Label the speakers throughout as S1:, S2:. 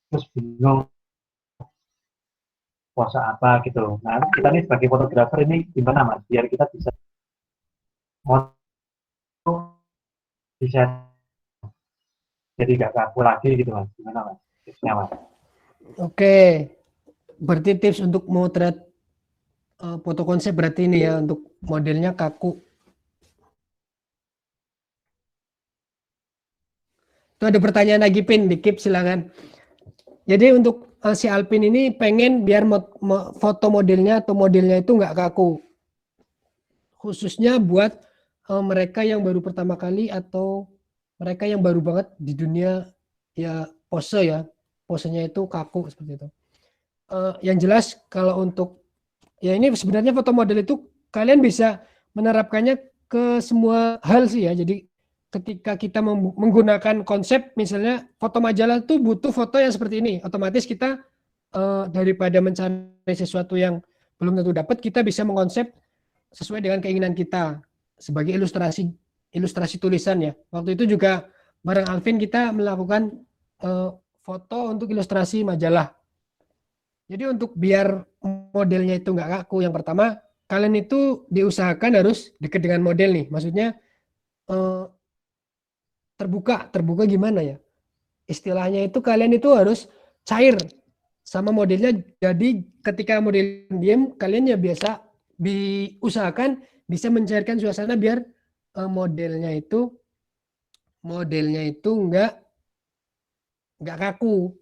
S1: terus bingung pose apa gitu loh. Nah, kita nih sebagai fotografer ini gimana Mas, biar kita bisa bisa jadi nggak kaku lagi gitu Mas. Gimana Mas? Tipsnya Mas?
S2: Oke, berarti tips untuk motret foto konsep berarti ini ya untuk modelnya kaku. Itu ada pertanyaan lagi Pin, di keep silakan. Jadi untuk si Alpin ini pengen biar foto modelnya atau modelnya itu nggak kaku. Khususnya buat mereka yang baru pertama kali atau mereka yang baru banget di dunia ya pose ya. Posenya itu kaku seperti itu. Yang jelas kalau untuk ya ini sebenarnya foto model itu kalian bisa menerapkannya ke semua hal sih ya. Jadi ketika kita menggunakan konsep misalnya foto majalah tuh butuh foto yang seperti ini, otomatis kita daripada mencari sesuatu yang belum tentu dapat, kita bisa mengkonsep sesuai dengan keinginan kita sebagai ilustrasi tulisan ya. Waktu itu juga bareng Alvin kita melakukan foto untuk ilustrasi majalah. Jadi untuk biar modelnya itu nggak kaku, yang pertama kalian itu diusahakan harus dekat dengan model nih. Maksudnya terbuka gimana ya? Istilahnya itu kalian itu harus cair sama modelnya. Jadi ketika model diam, kalian ya biasa diusahakan bisa mencairkan suasana biar modelnya itu nggak kaku.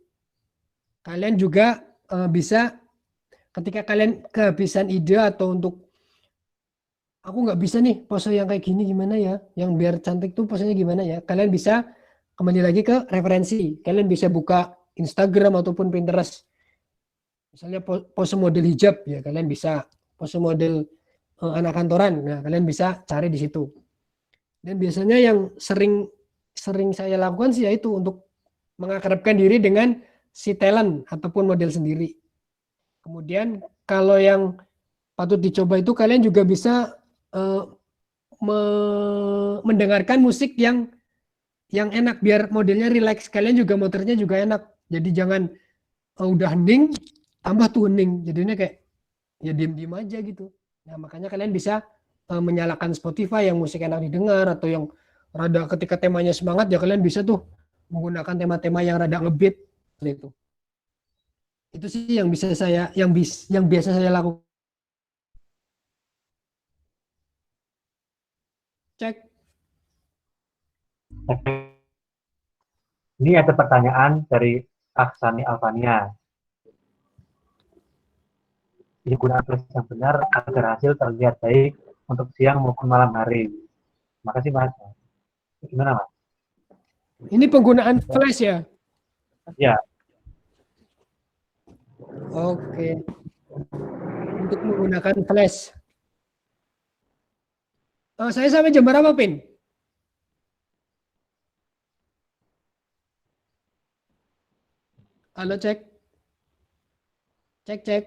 S2: Kalian juga bisa ketika kalian kehabisan ide atau untuk aku nggak bisa nih pose yang kayak gini gimana ya, yang biar cantik tuh posenya gimana ya, kalian bisa kembali lagi ke referensi. Kalian bisa buka Instagram ataupun Pinterest. Misalnya pose model hijab ya kalian bisa, pose model anak kantoran, nah kalian bisa cari di situ. Dan biasanya yang sering saya lakukan sih yaitu untuk mengakrabkan diri dengan si talent ataupun model sendiri. Kemudian kalau yang patut dicoba itu kalian juga bisa mendengarkan musik yang enak biar modelnya relax. Kalian juga motornya juga enak. Jadi jangan udah hening tambah tuh hening. Jadinya kayak ya diem-diem aja gitu. Nah, makanya kalian bisa menyalakan Spotify yang musik enak didengar atau yang rada ketika temanya semangat ya kalian bisa tuh menggunakan tema-tema yang rada ngebeat seperti itu. Itu sih yang bisa saya yang biasa saya lakukan. Cek.
S1: Ini ada pertanyaan dari Aksani Alvania. Ini guna flash yang benar agar hasil terlihat baik untuk siang maupun malam hari. Makasih Mas. Gimana Mas?
S2: Ini penggunaan flash ya.
S1: Ya.
S2: Oke. Untuk menggunakan flash. Saya sampai jam berapa, Pin? Halo, cek. Cek.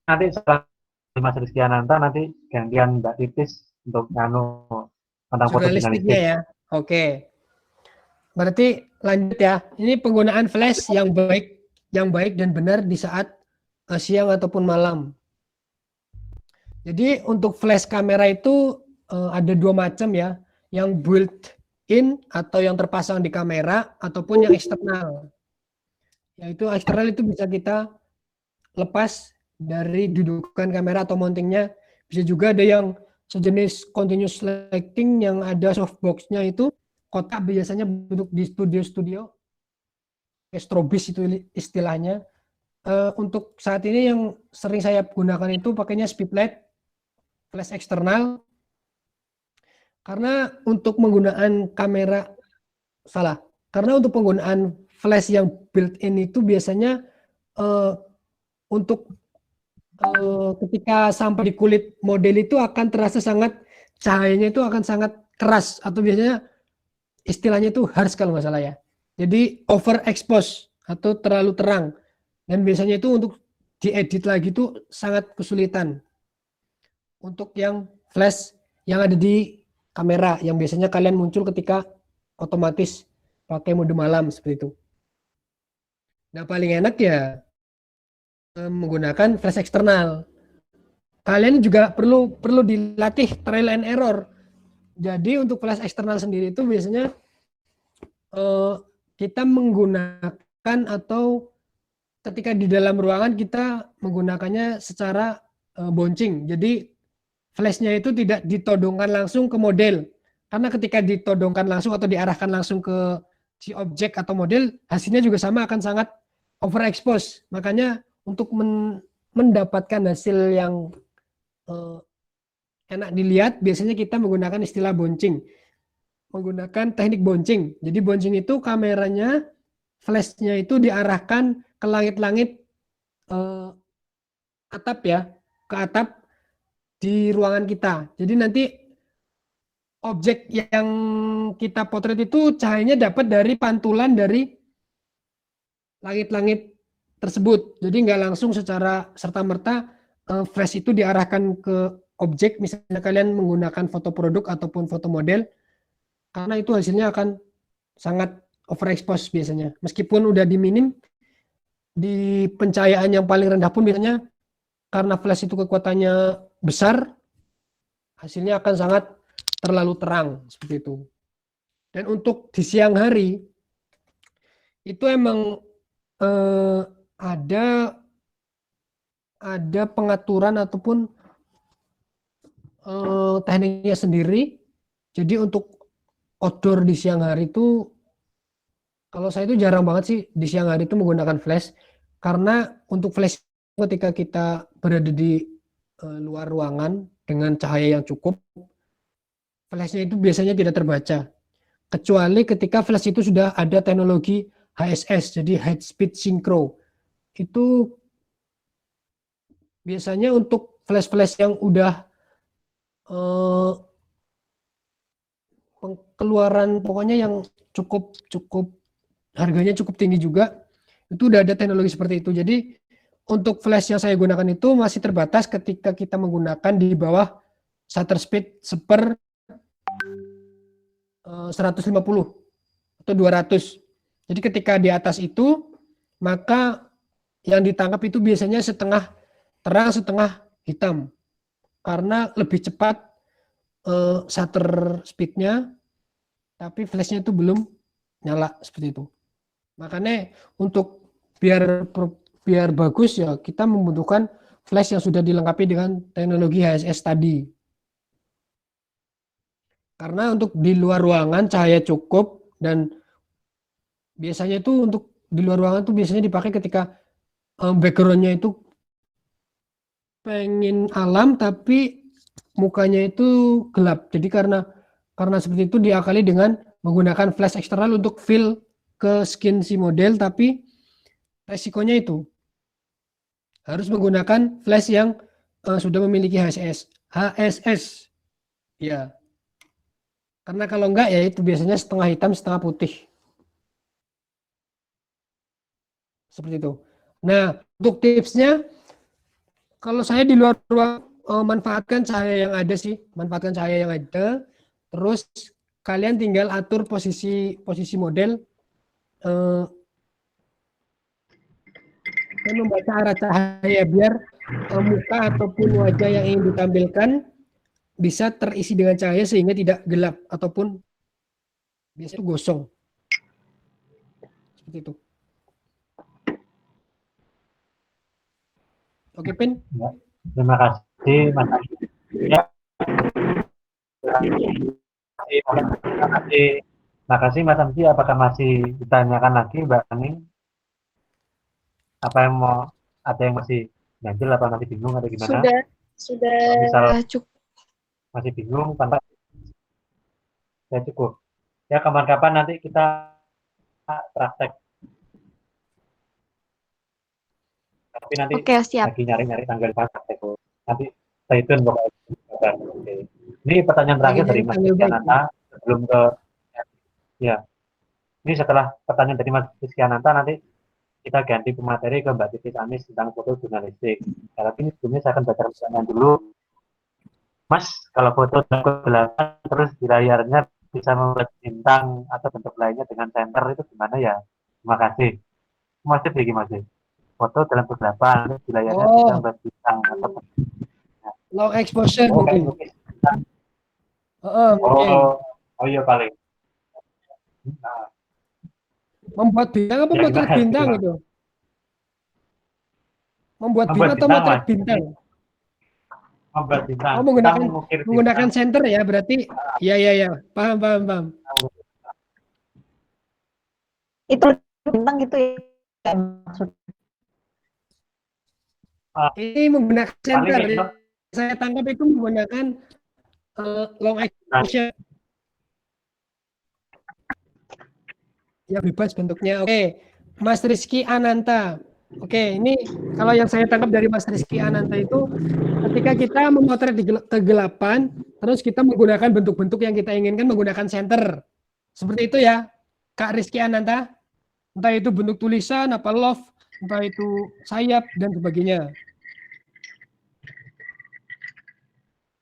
S1: Nanti setelah Mas Rizky Ananta nanti gantian Mbak Titis untuk tentang
S2: Jurnalistiknya
S1: fotojurnalistik.
S2: ya. Oke. Berarti lanjut ya. Ini penggunaan flash yang baik dan benar di saat siang ataupun malam. Jadi untuk flash kamera itu ada dua macam ya. Yang built-in atau yang terpasang di kamera ataupun yang eksternal. Yaitu eksternal itu bisa kita lepas dari dudukan kamera atau mountingnya. Bisa juga ada yang sejenis continuous lighting yang ada softbox-nya itu kotak biasanya bentuk di studio strobis itu istilahnya. Untuk saat ini yang sering saya gunakan itu pakainya speedlight flash eksternal karena untuk penggunaan flash yang built-in itu biasanya untuk ketika sampai di kulit model itu akan terasa cahayanya itu akan sangat keras atau biasanya istilahnya itu harsh kalau nggak salah ya. Jadi overexpose atau terlalu terang dan biasanya itu untuk diedit lagi itu sangat kesulitan. Untuk yang flash yang ada di kamera yang biasanya kalian muncul ketika otomatis pakai mode malam seperti itu. Nah, paling enak ya menggunakan flash eksternal. Kalian juga perlu dilatih trial and error. Jadi untuk flash eksternal sendiri itu biasanya kita menggunakan atau ketika di dalam ruangan kita menggunakannya secara bouncing. Jadi flashnya itu tidak ditodongkan langsung ke model. Karena ketika ditodongkan langsung atau diarahkan langsung ke si objek atau model, hasilnya juga sama akan sangat overexpose. Makanya untuk mendapatkan hasil yang enak dilihat, biasanya kita menggunakan istilah bouncing. Menggunakan teknik bouncing. Jadi bouncing itu kameranya, flashnya itu diarahkan ke langit-langit atap ya, ke atap di ruangan kita. Jadi nanti objek yang kita potret itu cahayanya dapat dari pantulan dari langit-langit tersebut. Jadi nggak langsung secara serta-merta flash itu diarahkan ke objek, misalnya kalian menggunakan foto produk ataupun foto model, karena itu hasilnya akan sangat overexpose biasanya. Meskipun udah diminim, di pencahayaan yang paling rendah pun biasanya karena flash itu kekuatannya besar, hasilnya akan sangat terlalu terang seperti itu. Dan untuk di siang hari itu emang ada pengaturan ataupun tekniknya sendiri. Jadi untuk outdoor di siang hari itu, kalau saya itu jarang banget sih di siang hari itu menggunakan flash, karena untuk flash ketika kita berada di luar ruangan dengan cahaya yang cukup, flashnya itu biasanya tidak terbaca. Kecuali ketika flash itu sudah ada teknologi HSS, jadi High Speed Synchro. Itu biasanya untuk flash-flash yang udah keluaran pokoknya yang cukup harganya cukup tinggi juga, itu udah ada teknologi seperti itu. Jadi untuk flash yang saya gunakan itu masih terbatas ketika kita menggunakan di bawah shutter speed 150 atau 200. Jadi ketika di atas itu, maka yang ditangkap itu biasanya setengah terang, setengah hitam. Karena lebih cepat shutter speednya, tapi flashnya itu belum nyala seperti itu. Makanya untuk biar bagus ya kita membutuhkan flash yang sudah dilengkapi dengan teknologi HSS tadi. Karena untuk di luar ruangan cahaya cukup, dan biasanya itu untuk di luar ruangan itu biasanya dipakai ketika backgroundnya itu pengen alam tapi mukanya itu gelap. Jadi karena seperti itu diakali dengan menggunakan flash eksternal untuk fill ke skin si model, tapi resikonya itu harus menggunakan flash yang sudah memiliki HSS. Ya. Karena kalau enggak ya itu biasanya setengah hitam setengah putih. Seperti itu. Nah, untuk tipsnya, kalau saya di luar ruang manfaatkan cahaya yang ada sih, manfaatkan cahaya yang ada. Terus kalian tinggal atur posisi model dan membaca arah cahaya biar muka ataupun wajah yang ingin ditampilkan bisa terisi dengan cahaya sehingga tidak gelap ataupun biasanya gosong. Seperti itu. Oke, Pin?
S1: Ya, terima kasih, Mas Andi. Ya, makasih Mas Amsi. Apakah masih ditanyakan lagi Mbak Ani? Apa yang ada yang masih ganjil apa masih bingung atau gimana?
S3: Sudah
S1: misal
S3: cukup.
S1: Masih bingung tanpa ya cukup. Ya kapan-kapan nanti kita praktek. Tapi nanti
S3: Siap.
S1: lagi nyari-nyari tanggal praktek. Nanti stay tune pokoknya. Oke. Ini pertanyaan terakhir dari Mas Rizkyananta sebelum ke ya. Ini setelah pertanyaan dari Mas Rizkyananta nanti kita ganti pemateri ke Mbak Titis Anis tentang foto jurnalistik. Tapi ini sebelumnya saya akan baca pertanyaan dulu. Mas, kalau foto dalam kegelapan terus di layarnya bisa membuat bintang atau bentuk lainnya dengan center itu gimana ya? Terima kasih. Masih begini masih. Foto dalam kegelapan, di layarnya
S2: Oh,
S1: bisa membuat bintang atau
S2: long exposure
S1: oh kayak
S2: mungkin.
S1: lukis bintang.
S2: Oh, mungkin.
S1: Oh, oh iya paling. Nah,
S2: Membuat bintang apa
S1: ya
S2: motret
S1: gimana?
S2: bintang
S1: Gimana?
S2: itu? Membuat
S1: Membuat
S2: bintang atau
S1: bintang
S2: motret
S1: mas. Jadi
S2: bintang?
S1: membuat bintang.
S2: Oh,
S1: Kita
S2: menggunakan
S1: mengukir
S2: menggunakan
S1: bintang.
S2: senter ya, berarti ya ya ya, paham paham paham.
S3: Itu bintang gitu ya maksud.
S2: Ini menggunakan
S1: Paling
S2: senter.
S1: itu
S2: Saya tangkap itu menggunakan long exposure. Ya bebas bentuknya. Oke, Mas Rizky Ananta. Oke, ini kalau yang saya tangkap dari Mas Rizky Ananta itu ketika kita memotret di kegelapan, terus kita menggunakan bentuk-bentuk yang kita inginkan menggunakan senter. Seperti itu ya, Kak Rizky Ananta. Entah itu bentuk tulisan, apa love, entah itu sayap dan sebagainya.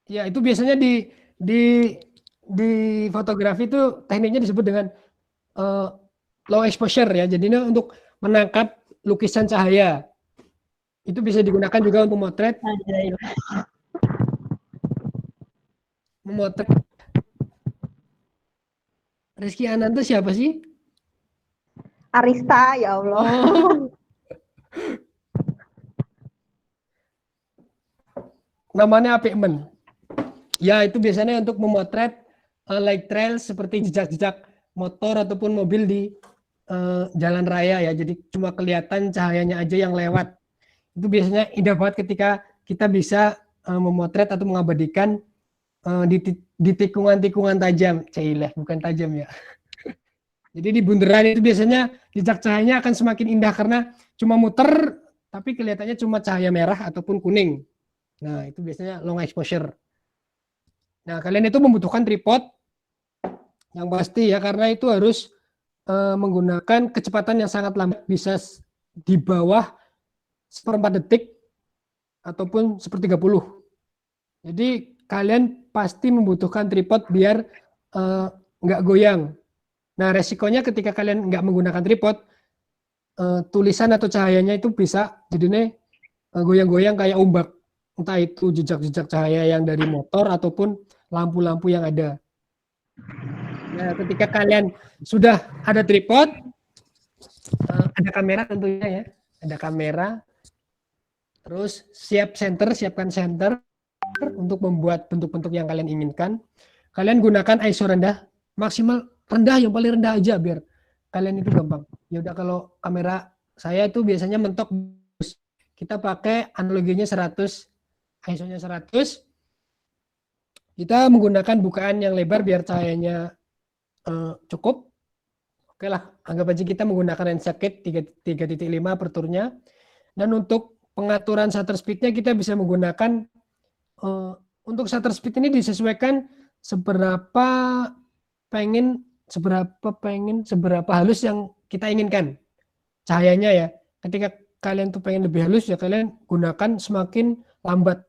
S2: Ya, itu biasanya di fotografi itu tekniknya disebut dengan low exposure ya. Jadi ini untuk menangkap lukisan cahaya. Itu bisa digunakan juga untuk memotret. Rizky Ananta siapa sih?
S3: Arista, ya Allah.
S2: Oh, namanya Apikmen. Ya, itu biasanya untuk memotret light trail seperti jejak-jejak motor ataupun mobil di jalan raya ya. Jadi cuma kelihatan cahayanya aja yang lewat. Itu biasanya indah banget ketika kita bisa memotret atau mengabadikan di tikungan-tikungan tajam. Cailah, bukan tajam ya. Jadi di bundaran itu biasanya jejak cahayanya akan semakin indah karena cuma muter tapi kelihatannya cuma cahaya merah ataupun kuning. Nah, itu biasanya long exposure. Nah, kalian itu membutuhkan tripod yang pasti ya karena itu harus menggunakan kecepatan yang sangat lambat, bisa di bawah 1/4 detik ataupun 1/30. Jadi kalian pasti membutuhkan tripod biar nggak goyang. Nah, resikonya ketika kalian nggak menggunakan tripod, tulisan atau cahayanya itu bisa jadinya goyang-goyang kayak ombak. Entah itu jejak-jejak cahaya yang dari motor ataupun lampu-lampu yang ada. Nah, ketika kalian sudah ada tripod, ada kamera tentunya ya, ada kamera, terus siapkan center untuk membuat bentuk-bentuk yang kalian inginkan. Kalian gunakan ISO rendah, maksimal rendah yang paling rendah aja biar kalian itu gampang. Ya udah kalau kamera saya itu biasanya mentok kita pakai analoginya 100, ISO-nya 100. Kita menggunakan bukaan yang lebar biar cahayanya cukup. Oke lah, anggap aja kita menggunakan lens kit 3.5 per turnya. Dan untuk pengaturan shutter speed-nya kita bisa menggunakan untuk shutter speed ini disesuaikan seberapa halus yang kita inginkan cahayanya ya. Ketika kalian tuh pengen lebih halus ya kalian gunakan semakin lambat.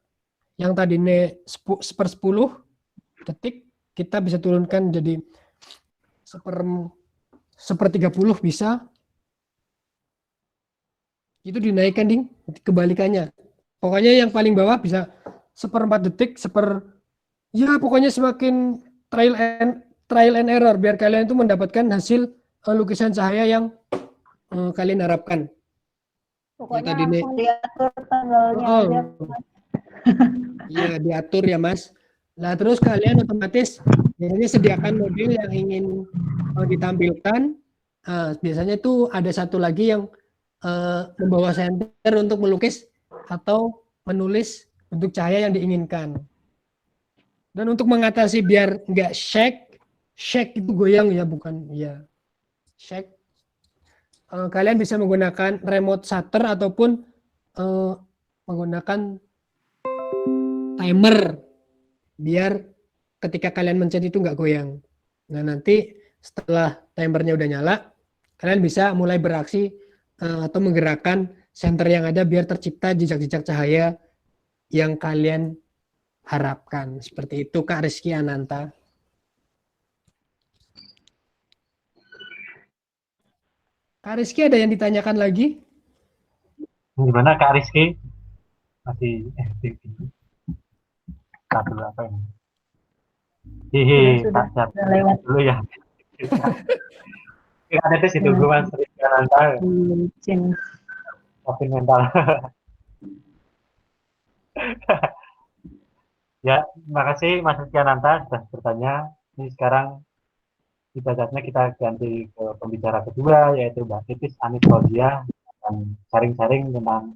S2: Yang tadinya 1/10 detik kita bisa turunkan jadi 1/30 bisa. Itu dinaikkan ding, kebalikannya. Pokoknya yang paling bawah bisa 1/4 detik, ya pokoknya semakin trial and error biar kalian itu mendapatkan hasil lukisan cahaya yang kalian harapkan.
S3: Pokoknya
S2: tadi
S3: langsung diatur tanggalnya aja.
S2: Iya, diatur ya Mas. Nah, terus kalian otomatis biasanya sediakan model yang ingin ditampilkan. Biasanya itu ada satu lagi yang membawa senter untuk melukis atau menulis bentuk cahaya yang diinginkan. Dan untuk mengatasi biar nggak shake itu goyang ya, bukan ya shake. Kalian bisa menggunakan remote shutter ataupun menggunakan timer biar ketika kalian mencet itu nggak goyang. Nah, nanti setelah timernya udah nyala, kalian bisa mulai beraksi atau menggerakkan senter yang ada biar tercipta jejak-jejak cahaya yang kalian harapkan. Seperti itu Kak Rizky Ananta. Kak Rizky ada yang ditanyakan lagi?
S1: Gimana Kak Rizky? Masih satu apa ini? Hihi,
S3: Sudah,
S1: tak siap
S3: sudah lewat.
S1: dulu ya. Ada tes itu gue mas mental,
S3: Bucin.
S1: makin mental. Ya, makasih Mas Rizkyananta sudah bertanya. Ini sekarang ibaratnya kita ganti ke pembicara kedua, yaitu Mbak Titis Anis Fauzia, akan sharing-sharing tentang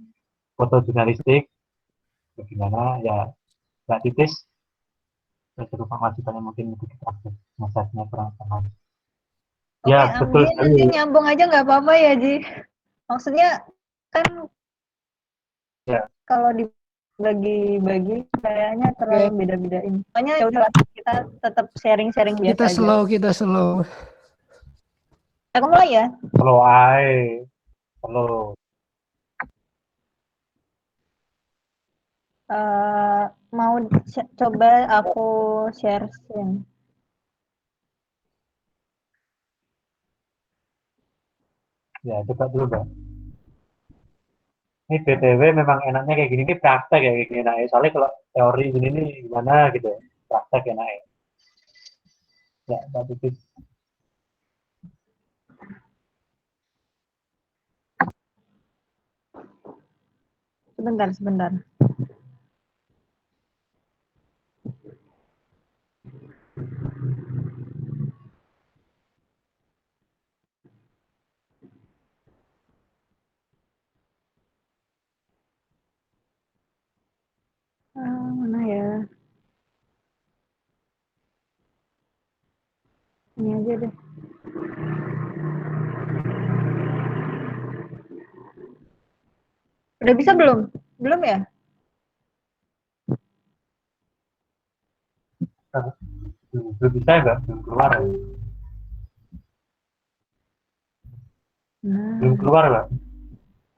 S1: foto jurnalistik. Bagaimana ya Mbak Titis, saya suruh masukannya mungkin lebih kita akses, masanya kurang paham.
S3: Oke,
S1: Ya, betul
S3: Ji, nanti
S1: sekali.
S3: nyambung aja nggak apa-apa ya, Ji. Maksudnya kan
S1: Ya,
S3: kalau dibagi-bagi kayaknya terlalu
S2: Oke,
S3: beda-bedain. Pokoknya ya udah kita tetap sharing-sharing biasa aja.
S2: kita slow.
S3: Aku mulai ya.
S1: kalau ai, kalau
S3: Mau coba aku share screen.
S1: ya coba dulu Mbak. Ini BTW memang enaknya kayak gini, ini praktek ya kayak gini. Nah, soalnya kalau teori gini nih gimana gitu, praktek enak ya. Ya, Mbak Titis.
S3: Sebentar. Mana ya? Ini aja deh. Udah bisa belum? Belum ya?
S1: Belum bisa nggak? Belum keluar ya? Belum
S3: Nah,
S1: keluar Mbak.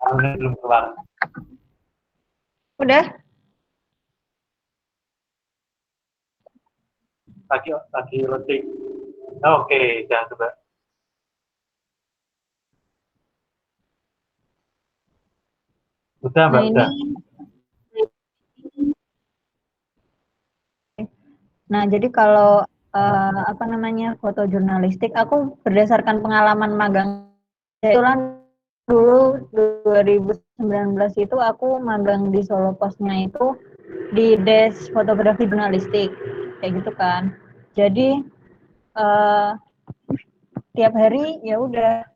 S1: Ini belum keluar.
S3: udah?
S1: Lagi loading. Oke, jangan coba. Udah
S3: Nah,
S1: Mbak,
S3: ini
S1: udah.
S3: Nah, jadi kalau apa namanya foto jurnalistik, aku berdasarkan pengalaman magang, kebetulan dulu 2019 itu aku magang di Solo Postnya itu di Desk Fotografi Jurnalistik, kayak gitu kan. Jadi eh, tiap hari ya udah.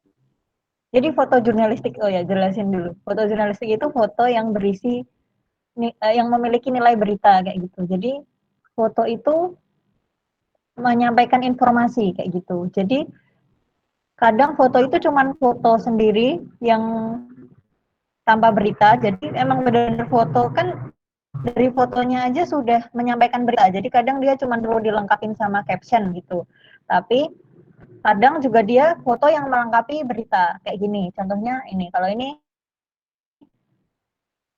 S3: Jadi foto jurnalistik, oh ya jelasin dulu. Foto jurnalistik itu foto yang berisi yang memiliki nilai berita kayak gitu. Jadi foto itu menyampaikan informasi kayak gitu. Jadi kadang foto itu cuman foto sendiri yang tanpa berita. Jadi emang benar-benar foto kan dari fotonya aja sudah menyampaikan berita. Jadi kadang dia cuma perlu dilengkapin sama caption gitu. Tapi kadang juga dia foto yang melengkapi berita kayak gini. Contohnya ini. Kalau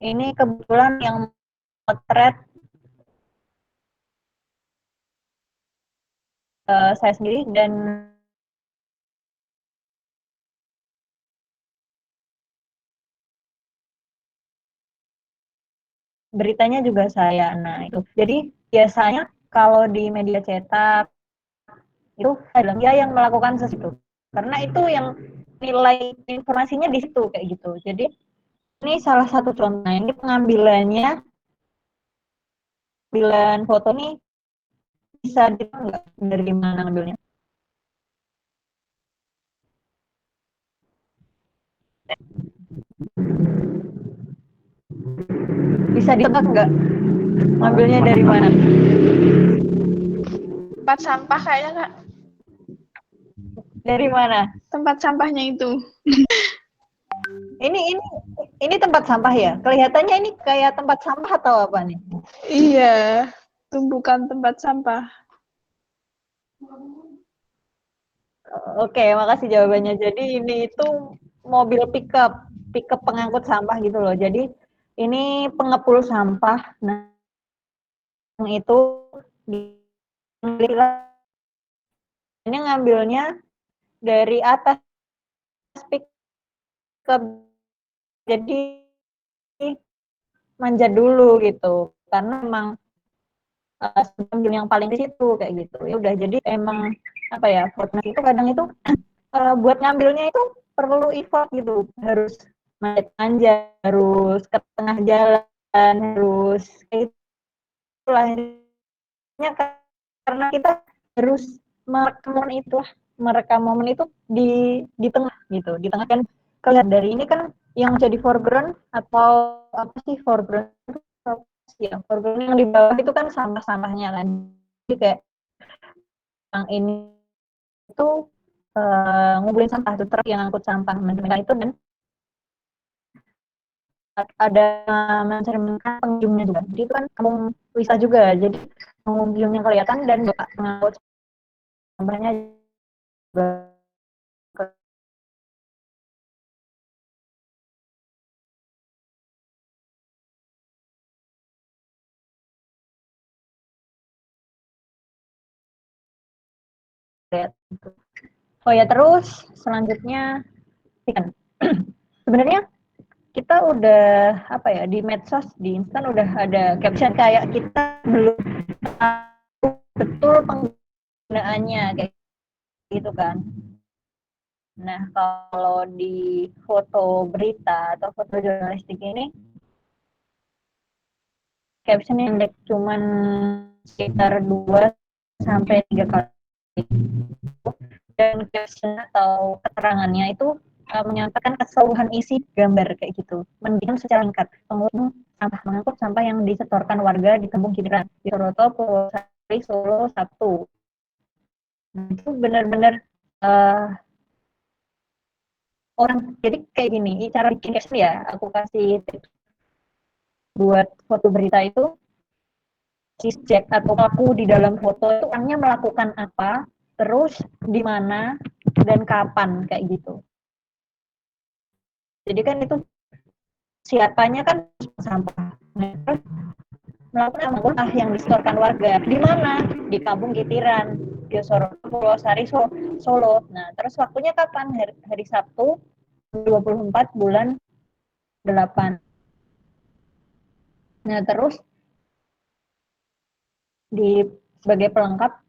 S3: ini kebetulan yang potret saya sendiri dan beritanya juga saya. Nah, itu. Jadi biasanya kalau di media cetak itu adalah dia yang melakukan sesuatu. Karena itu yang nilai informasinya di situ kayak gitu. Jadi ini salah satu contoh. Ini pengambilannya, pengambilan foto nih bisa ditahu nggak dari mana ngambilnya? Bisa ditebak nggak ngambilnya dari mana?
S4: Tempat sampah kayaknya Kak.
S3: Dari mana?
S4: Tempat sampahnya itu.
S3: Ini ini tempat sampah ya? Kelihatannya ini kayak tempat sampah atau apa nih?
S4: Iya, tumpukan tempat sampah.
S3: Oke, makasih jawabannya. Jadi ini itu mobil pickup pengangkut sampah gitu loh. Jadi ini pengepul sampah. Nah, yang itu ini ngambilnya dari atas laptop. Jadi manja dulu gitu. Karena emang ambil yang paling di situ kayak gitu. Ya udah jadi emang apa ya, Fortnite itu kadang itu buat ngambilnya itu perlu effort gitu. Harus manja, harus ke tengah jalan, harus kayak itulah. Karena kita harus merekam momen itu di tengah gitu, di tengah kan kelihatan dari ini kan yang jadi foreground atau apa sih foreground ya, foreground yang di bawah itu kan sampah-sampahnya kan, jadi kayak yang ini itu ngumpulin sampah itu truk yang angkut sampah macam itu, dan ada mencerminkan pengunjungnya juga, jadi itu kan kampung wisata juga, jadi pengunjungnya kelihatan dan bapak pengangkut sampahnya juga kelihatan. Oh ya, terus selanjutnya kan sebenarnya kita udah apa ya, di medsos, di instan udah ada caption kayak kita belum tahu betul penggunaannya kayak gitu kan. Nah, kalau di foto berita atau foto jurnalistik ini caption yang cuman sekitar 2 sampai 3 kali, dan caption atau keterangannya itu menyampaikan keseluruhan isi gambar kayak gitu, menunjukkan secara singkat pengurus sampah mengangkut sampah yang disetorkan warga di Kampung Kidiran di Soroto, Purwosari, Solo, Sabtu. Nah, itu benar-benar orang, jadi kayak gini cara bikin caption ya, aku kasih tips buat foto berita itu, subjek atau pelaku di dalam foto itu orangnya melakukan apa, terus di mana dan kapan kayak gitu. Jadi kan itu siapanya kan sampah. Nah, terus melakukan sampah yang disetorkan warga di mana, di Kampung Kitiran, di Soroto, Purwosari, Solo. Nah, terus waktunya kapan? Hari Sabtu 24 bulan 8. Nah, terus sebagai pelengkap,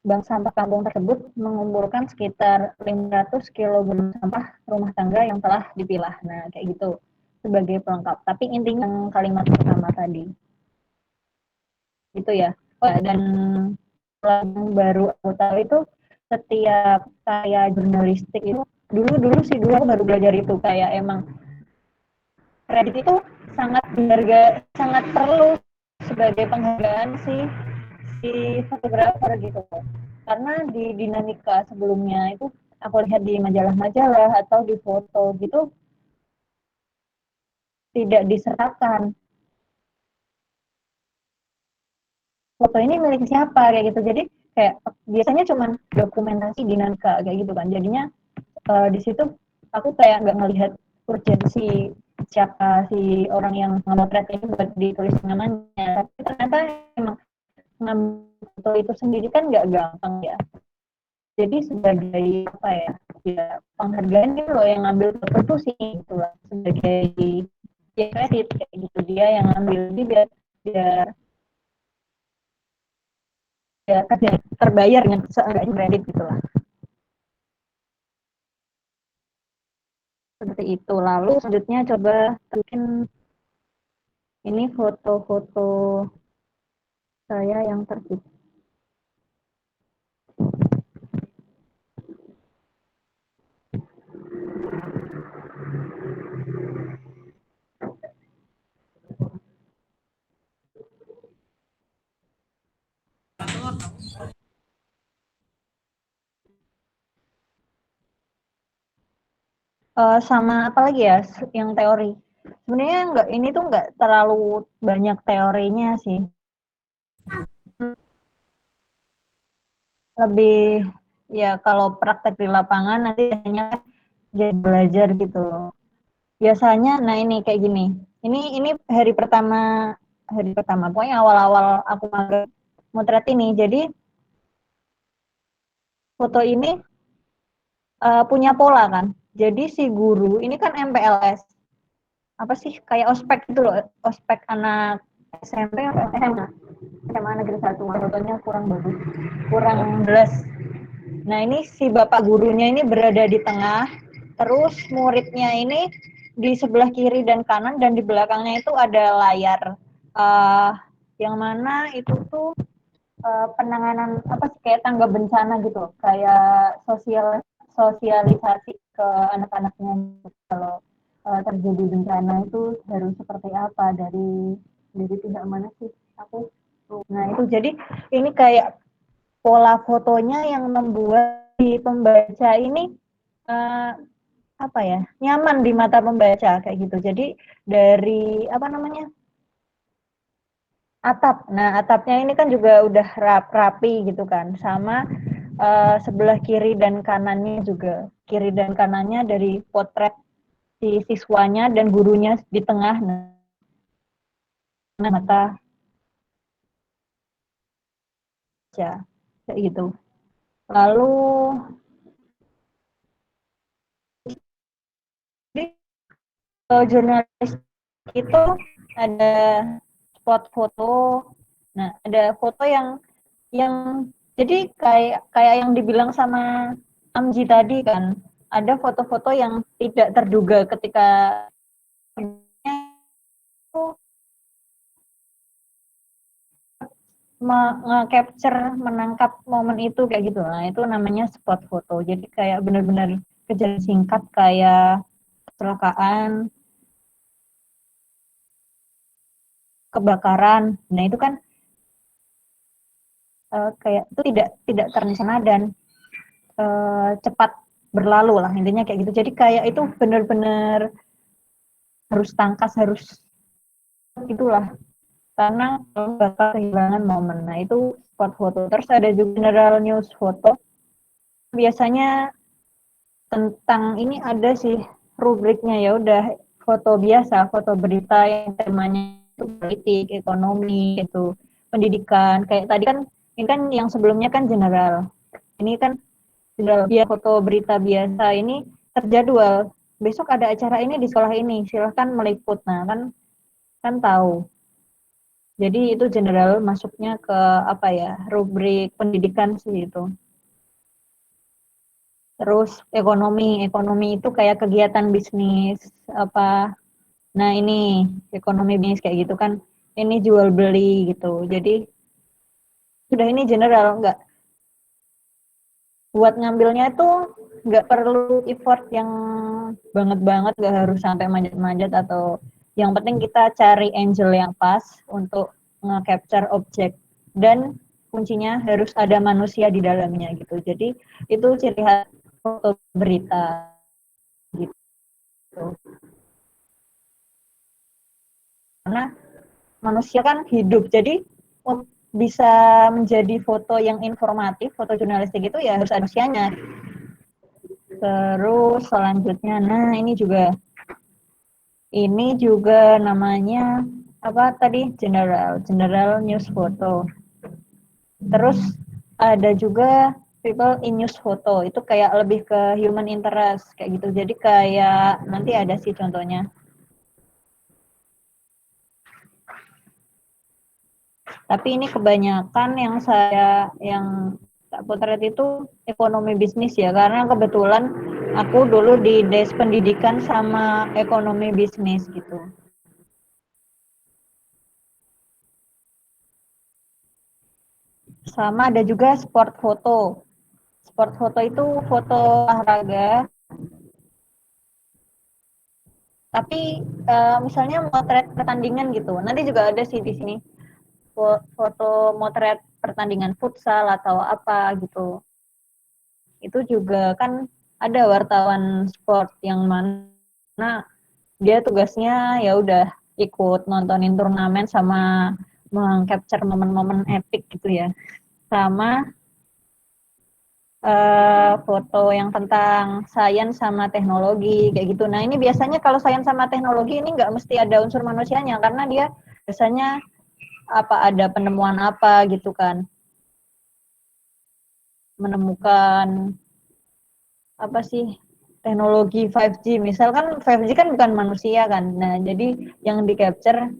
S3: bank sampah kampung tersebut mengumpulkan sekitar 500 kg sampah rumah tangga yang telah dipilah. Nah, kayak gitu sebagai pelengkap. Tapi intinya yang kalimat pertama tadi itu ya. Oh, dan yang baru aku tahu itu, setiap kayak jurnalistik itu dulu aku baru belajar itu, kayak emang kredit itu sangat perlu sebagai penghargaan si fotografer gitu, karena di dinamika sebelumnya itu aku lihat di majalah-majalah atau di foto gitu tidak disertakan foto ini milik siapa kayak gitu, jadi kayak biasanya cuman dokumentasi dinamika kayak gitu kan, jadinya di situ aku kayak nggak ngelihat urgensi siapa si orang yang ngemotret ini buat ditulis namanya, tapi ternyata emang ngambil foto itu sendiri kan nggak gampang ya. Jadi sebagai apa ya, ya penghargaan gitu loh, yang ngambil foto itu sih gitu lah, sebagai ya kredit kayak gitu, dia yang ngambil, jadi biar ya kerja terbayar dengan seenggaknya kredit gitu lah, seperti itu. Lalu selanjutnya coba mungkin ini foto-foto saya yang tertib. Sama apa lagi ya yang teori, sebenarnya enggak, ini tuh enggak terlalu banyak teorinya sih, lebih ya kalau praktek di lapangan nanti biasanya jadi belajar gitu loh. Biasanya nah ini kayak gini, ini hari pertama pokoknya awal-awal aku magang motret ini, jadi foto ini punya pola kan. Jadi si guru ini kan MPLS, apa sih kayak ospek gitu loh, ospek anak SMP atau SMA, SMA negeri 1, fotonya kurang bagus, kurang jelas. Nah ini si bapak gurunya ini berada di tengah, terus muridnya ini di sebelah kiri dan kanan, dan di belakangnya itu ada layar, yang mana itu tuh penanganan apa sih, kayak tangga bencana gitu, kayak sosialisasi ke anak-anaknya gitu. Kalau terjadi bencana itu harus seperti apa, dari pihak mana sih aku. Nah itu jadi ini kayak pola fotonya yang membuat si pembaca ini apa ya, nyaman di mata pembaca kayak gitu. Jadi dari apa namanya, atap. Nah, atapnya ini kan juga udah rapi gitu kan. Sama sebelah kiri dan kanannya juga. Kiri dan kanannya dari potret si siswanya dan gurunya di tengah. Nah, mata ya kayak gitu. Lalu jurnalis itu ada spot foto. Nah, ada foto yang jadi kayak yang dibilang sama Amji tadi kan, ada foto-foto yang tidak terduga ketika itu nge-capture, menangkap momen itu kayak gitu. Nah, itu namanya spot foto. Jadi kayak benar-benar kejadian singkat kayak kecelakaan, kebakaran. Nah, itu kan kayak itu tidak terencana dan cepat berlalu lah, intinya kayak gitu. Jadi kayak itu benar-benar harus tangkas, harus itulah, karena bakal kehilangan momen. Nah itu spot foto. Terus ada juga general news foto, biasanya tentang ini ada sih rubriknya, ya udah foto biasa, foto berita yang temanya itu politik, ekonomi, itu pendidikan. Kayak tadi kan, ini kan yang sebelumnya kan general, ini kan biar foto berita biasa ini terjadwal, besok ada acara ini di sekolah ini, silahkan meliput. Nah kan kan tahu. Jadi itu general masuknya ke apa ya, rubrik pendidikan sih itu. Terus ekonomi itu kayak kegiatan bisnis apa. Nah ini ekonomi bisnis kayak gitu kan. Ini jual beli gitu. Jadi sudah ini general, nggak buat ngambilnya itu nggak perlu effort yang banget, nggak harus sampai manjat-manjat, atau yang penting kita cari angle yang pas untuk nge-capture objek, dan kuncinya harus ada manusia di dalamnya gitu. Jadi itu ciri khas foto berita gitu. Karena manusia kan hidup, jadi bisa menjadi foto yang informatif, foto jurnalistik itu ya harus ada manusianya. Terus selanjutnya, nah ini juga namanya apa tadi, general news photo. Terus ada juga people in news photo, itu kayak lebih ke human interest kayak gitu. Jadi kayak nanti ada sih contohnya. Tapi ini kebanyakan yang potret itu ekonomi bisnis ya, karena kebetulan aku dulu di Des Pendidikan sama ekonomi bisnis gitu. Sama ada juga sport foto. Sport foto itu foto olahraga, tapi misalnya motret pertandingan gitu. Nanti juga ada sih di sini foto motret pertandingan futsal atau apa gitu. Itu juga kan ada wartawan sport yang mana dia tugasnya ya udah ikut nontonin turnamen sama mengcapture momen-momen epic gitu ya. Sama foto yang tentang sains sama teknologi kayak gitu. Nah ini biasanya kalau sains sama teknologi ini nggak mesti ada unsur manusianya, karena dia biasanya apa, ada penemuan apa gitu kan, menemukan apa sih teknologi 5G. Misalkan 5G kan bukan manusia kan. Nah, jadi yang di capture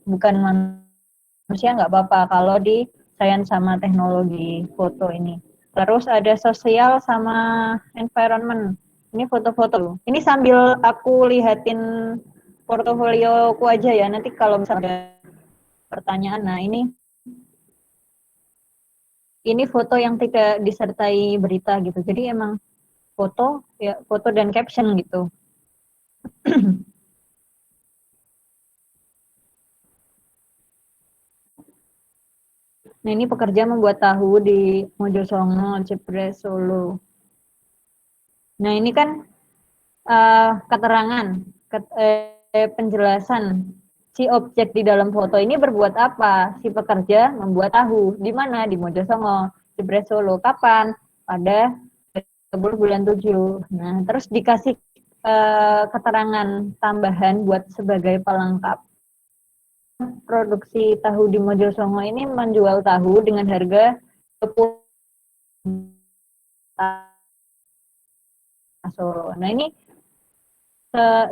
S3: bukan manusia nggak apa-apa kalau di science sama teknologi foto ini. Terus ada sosial sama environment. Ini foto-foto. Ini sambil aku lihatin portofolioku aja ya. Nanti kalau misalnya ada pertanyaan, nah ini foto yang tidak disertai berita gitu. Jadi emang foto ya foto dan caption gitu. Nah, ini pekerja membuat tahu di Mojosongo, Jebres, Solo. Nah, ini kan keterangan, penjelasan si objek di dalam foto ini berbuat apa. Si pekerja membuat tahu. Di mana? Di Mojosongo, Jebres, Solo. Kapan? Pada 10 bulan 7. Nah, terus dikasih keterangan tambahan buat sebagai pelengkap. Produksi tahu di Mojosongo ini menjual tahu dengan harga 20 Solo. Nah, ini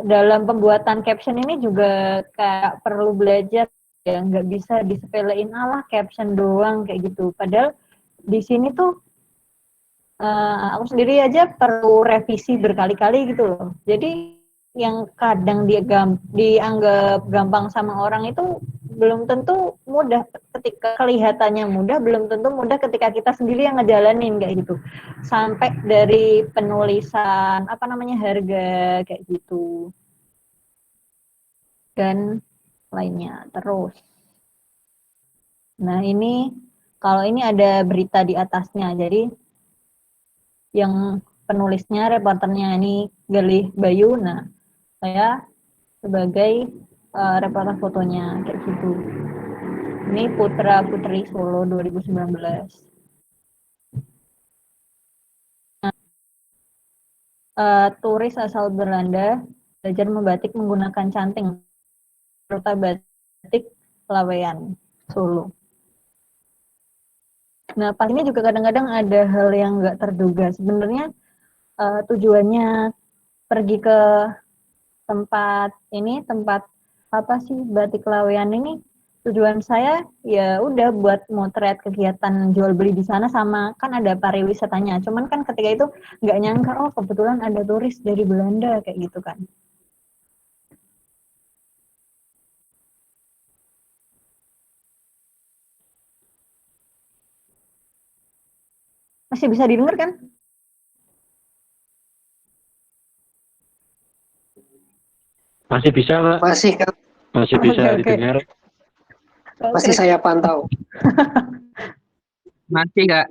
S3: dalam pembuatan caption ini juga kayak perlu belajar ya, nggak bisa disepelein alah caption doang kayak gitu. Padahal di sini tuh aku sendiri aja perlu revisi berkali-kali gitu loh. Jadi yang kadang dianggap gampang sama orang itu belum tentu mudah. Ketika kelihatannya mudah, belum tentu mudah ketika kita sendiri yang ngejalanin kayak gitu. Sampai dari penulisan harga kayak gitu dan lainnya terus. Nah, ini kalau ini ada berita di atasnya. Jadi yang penulisnya, reporternya ini Galih Bayu. Nah, saya sebagai reporter fotonya kayak gitu. Ini Putra Putri Solo 2019. Turis asal Belanda belajar membatik menggunakan canting. Serta batik Laweyan Solo. Nah, pas ini juga kadang-kadang ada hal yang nggak terduga. Sebenarnya tujuannya pergi ke tempat apa sih batik Laweyan ini, tujuan saya ya udah buat motret kegiatan jual beli di sana, sama kan ada pariwisatanya. Cuman kan ketika itu nggak nyangka, oh kebetulan ada turis dari Belanda kayak gitu kan. Masih bisa didengar kan?
S1: Masih bisa, Mbak.
S5: Masih kan?
S1: Masih bisa
S3: Oke.
S1: didengar.
S5: Masih saya pantau.
S6: Masih Kak.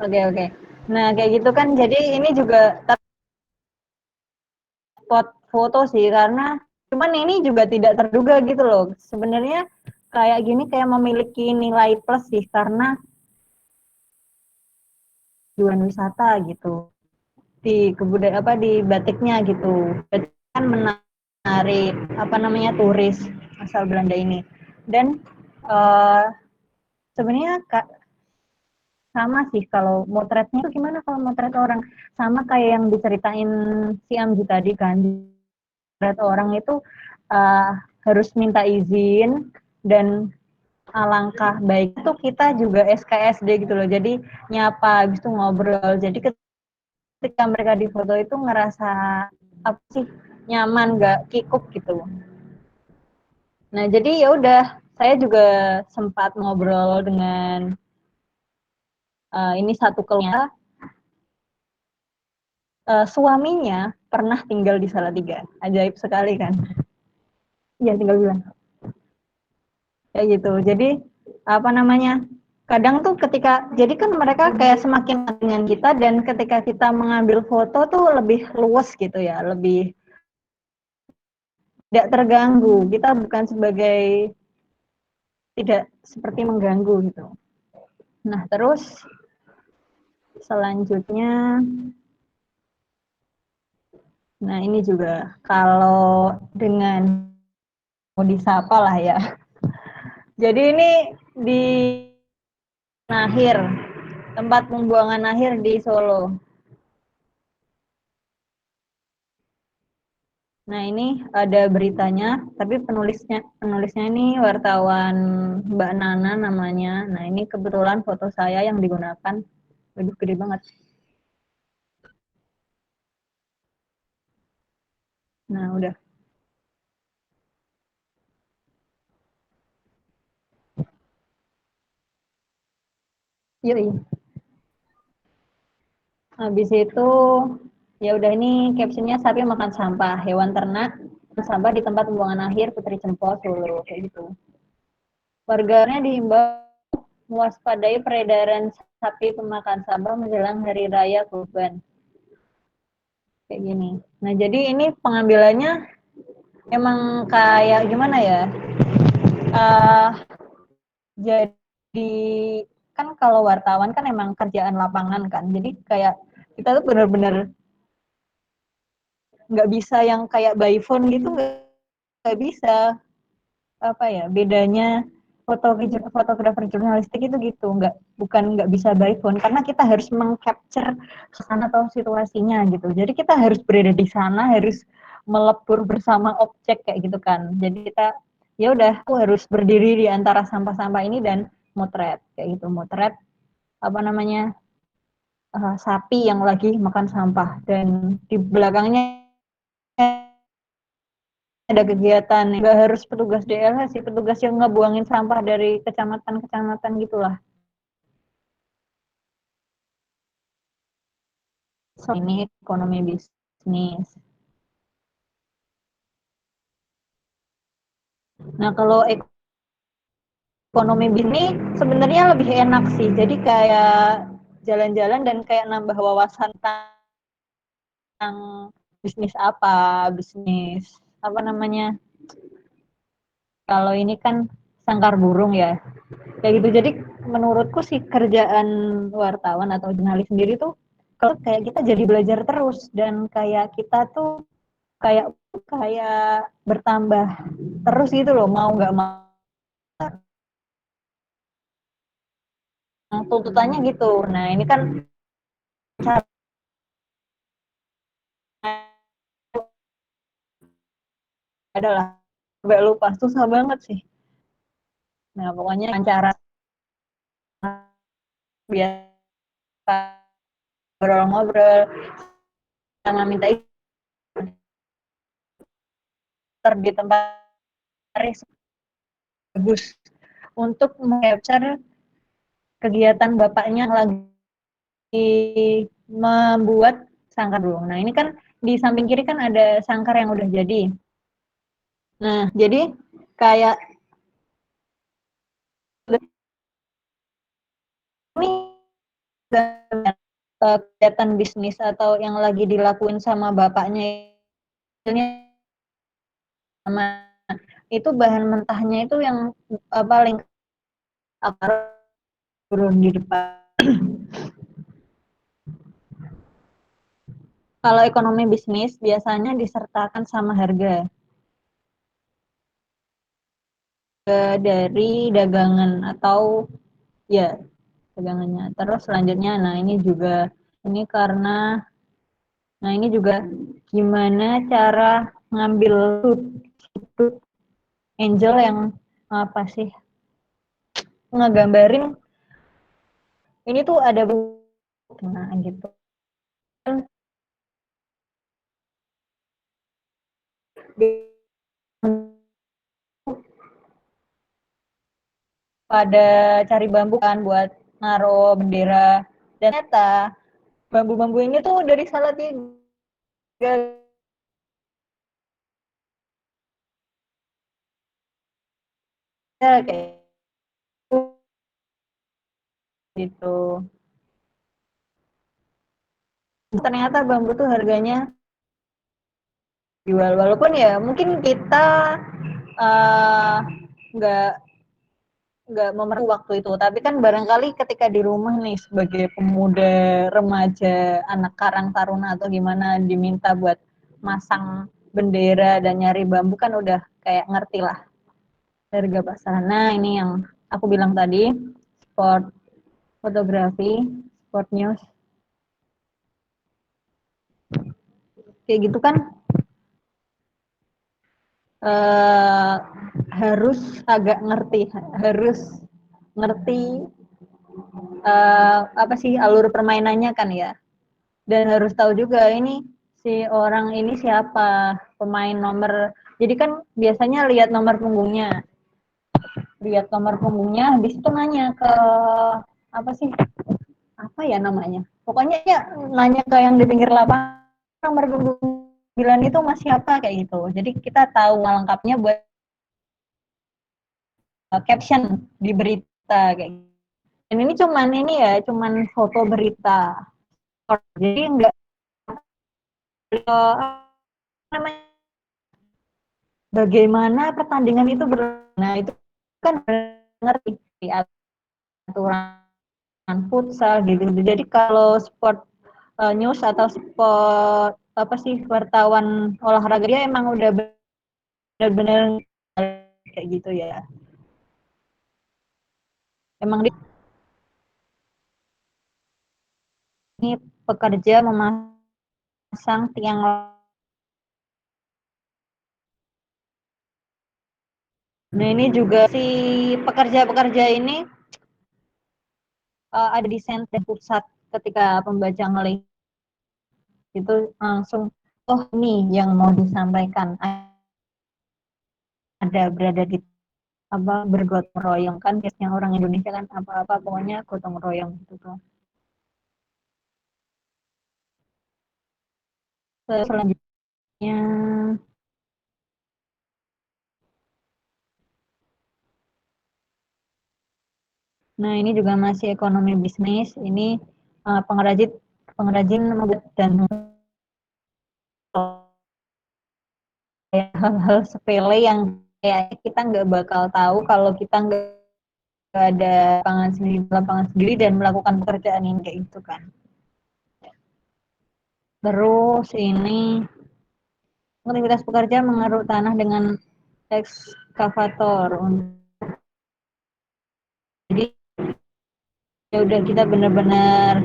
S3: Oke. Nah, kayak gitu kan, jadi ini juga spot foto sih, karena cuman ini juga tidak terduga gitu loh. Sebenarnya kayak gini kayak memiliki nilai plus sih, karena tujuan wisata gitu. Di di batiknya gitu. Batik kan menarik turis asal Belanda ini. Dan sebenarnya sama sih kalau motretnya itu gimana, kalau motret orang sama kayak yang diceritain si Amji tadi kan, motret orang itu harus minta izin, dan alangkah baik itu kita juga SKSD gitu loh, jadi nyapa habis itu ngobrol, jadi ketika mereka di foto itu ngerasa apa sih, nyaman, gak kikuk gitu. Nah, jadi ya udah, saya juga sempat ngobrol dengan ini satu keluarga, suaminya pernah tinggal di Salatiga. Ajaib sekali kan? Iya, tinggal bilang. Kayak gitu. Jadi kadang tuh jadi kan mereka kayak semakin dengan kita, dan ketika kita mengambil foto tuh lebih luas gitu ya, lebih tidak terganggu. Kita bukan tidak seperti mengganggu gitu. Nah, terus selanjutnya, nah ini juga kalau dengan mau disapa lah ya. Jadi ini di akhir tempat pembuangan akhir di Solo. Nah, ini ada beritanya, tapi penulisnya ini wartawan Mbak Nana namanya. Nah, ini kebetulan foto saya yang digunakan. Waduh, gede banget. Nah, udah. Yuk. Habis itu ya udah, ini captionnya sapi makan sampah, hewan ternak sampah di tempat pembuangan akhir Putri Cempo Solo, kayak gitu. Warganya diimbau mewaspadai peredaran sapi pemakan sampah menjelang hari raya Kurban. Kayak gini. Nah, jadi ini pengambilannya emang kayak gimana ya? Jadi kan kalau wartawan kan emang kerjaan lapangan kan. Jadi kayak kita tuh bener-bener nggak bisa yang kayak by phone gitu, nggak bisa. Apa ya bedanya fotografer jurnalistik itu gitu, bukan nggak bisa by phone karena kita harus mengcapture suasana atau situasinya gitu. Jadi kita harus berada di sana, harus melebur bersama objek kayak gitu kan. Jadi kita ya udah, aku harus berdiri di antara sampah-sampah ini dan motret kayak gitu, motret apa namanya, sapi yang lagi makan sampah, dan di belakangnya ada kegiatan, nggak harus petugas DLH sih, petugas yang ngebuangin sampah dari kecamatan-kecamatan gitulah. So, ini ekonomi bisnis. Nah, kalau ekonomi bisnis sebenarnya lebih enak sih, jadi kayak jalan-jalan dan kayak nambah wawasan tentang bisnis apa namanya, kalau ini kan sangkar burung ya, kayak gitu. Jadi menurutku sih kerjaan wartawan atau jurnalis sendiri tuh kalau kayak kita jadi belajar terus, dan kayak kita tuh kayak kayak bertambah terus gitu loh, mau nggak mau tuntutannya gitu. Nah, ini kan cara adalah sampai lupa, susah banget sih. Nah, pokoknya cara biasa ngobrol-ngobrol sama minta di tempat bagus untuk mengcapture kegiatan bapaknya lagi membuat sangkar burung. Nah, ini kan di samping kiri kan ada sangkar yang udah jadi. Nah, jadi kayak ini kegiatan bisnis atau yang lagi dilakuin sama bapaknya, sama itu bahan mentahnya itu yang paling akar turun di depan. Kalau ekonomi bisnis biasanya disertakan sama harga dari dagangan atau ya dagangannya. Terus selanjutnya, nah ini juga ini karena, nah ini juga gimana cara ngambil angel yang apa sih ngegambarin ini tuh ada nah gitu pada cari bambu kan buat naruh bendera, dan ternyata bambu-bambu ini tuh dari Salatiga kayak gitu. Ternyata bambu tuh harganya jual, walaupun ya mungkin kita nggak memerlukan waktu itu, tapi kan barangkali ketika di rumah nih sebagai pemuda, remaja, anak karang taruna atau gimana diminta buat masang bendera dan nyari bambu kan udah kayak ngerti lah harga pasaran. Nah, ini yang aku bilang tadi, spot fotografi, sport news, kayak gitu kan harus agak harus ngerti apa sih alur permainannya kan ya. Dan harus tahu juga ini si orang ini siapa, pemain nomor. Jadi kan biasanya lihat nomor punggungnya, habis itu nanya ke apa sih, apa ya namanya? Pokoknya ya nanya ke yang di pinggir lapangan, nomor punggung 9 itu mas siapa kayak gitu. Jadi kita tahu lengkapnya buat caption di berita kayak gitu. Dan ini cuman foto berita. Jadi enggak namanya bagaimana pertandingan itu nah itu kan ngerti aturan futsal gitu. Jadi kalau sport news atau sport apa sih wartawan olahraga dia emang udah benar-benar kayak gitu ya. Emang ini pekerja memasang tiang. Nah ini juga si pekerja-pekerja ini ada desain dan pusat ketika pembaca ngelihat itu langsung oh ini yang mau disampaikan ada berada di apa bergotong royong kan biasanya orang Indonesia kan apa-apa pokoknya gotong royong gitu tuh. Selanjutnya, nah ini juga masih ekonomi bisnis. Ini pengrajin pengrajin membuat dan hal-hal sepele yang kayak kita nggak bakal tahu kalau kita nggak ada lapangan sendiri dan melakukan pekerjaan ini kayak gitu kan. Terus ini aktivitas pekerja mengeruk tanah dengan ekskavator. Jadi ya udah kita benar-benar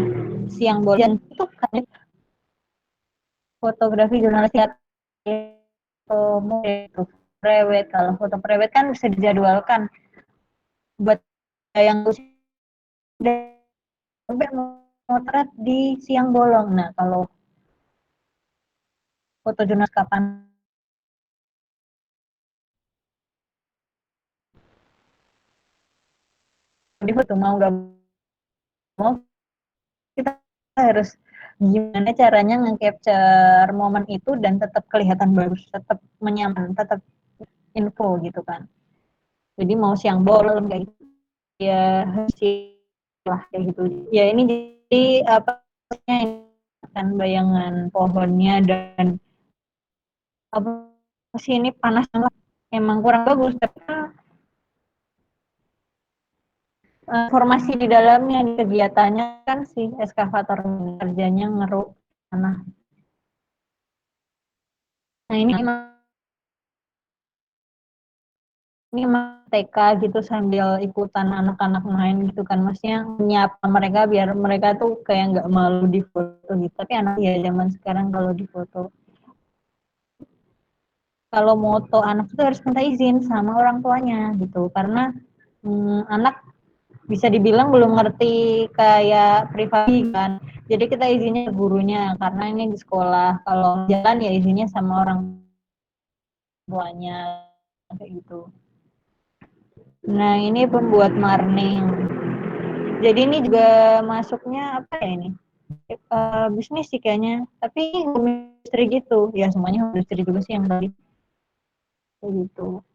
S3: siang bolong itu kan fotografi jurnalis foto itu prewed. Kalau foto prewed kan bisa dijadwalkan buat yang udah motret di siang bolong. Nah kalau foto jurnalis kapan di foto mau nggak mau kita harus gimana caranya nge-capture momen itu dan tetap kelihatan bagus, tetap menyaman, tetap info gitu kan. Jadi mau siang bolong kayak gitu ya lah kayak gitu. Ya ini jadi apa kan bayangan pohonnya dan apa sih ini panas banget. Emang kurang bagus tapi formasi di dalamnya di kegiatannya kan si eskavator kerjanya ngeruk tanah. Nah ini TK gitu sambil ikutan anak-anak main gitu kan maksudnya menyapa mereka biar mereka tuh kayak nggak malu di foto gitu tapi anak ya zaman sekarang kalau di foto kalau moto anak itu harus minta izin sama orang tuanya gitu karena anak bisa dibilang belum ngerti kayak privasi kan jadi kita izinnya ke gurunya karena ini di sekolah kalau jalan ya izinnya sama orang tuanya kayak gitu. Nah ini pembuat marning. Jadi ini juga masuknya apa ya ini? Bisnis sih kayaknya. Tapi industri gitu. Ya semuanya industri juga sih yang tadi. Kayak gitu.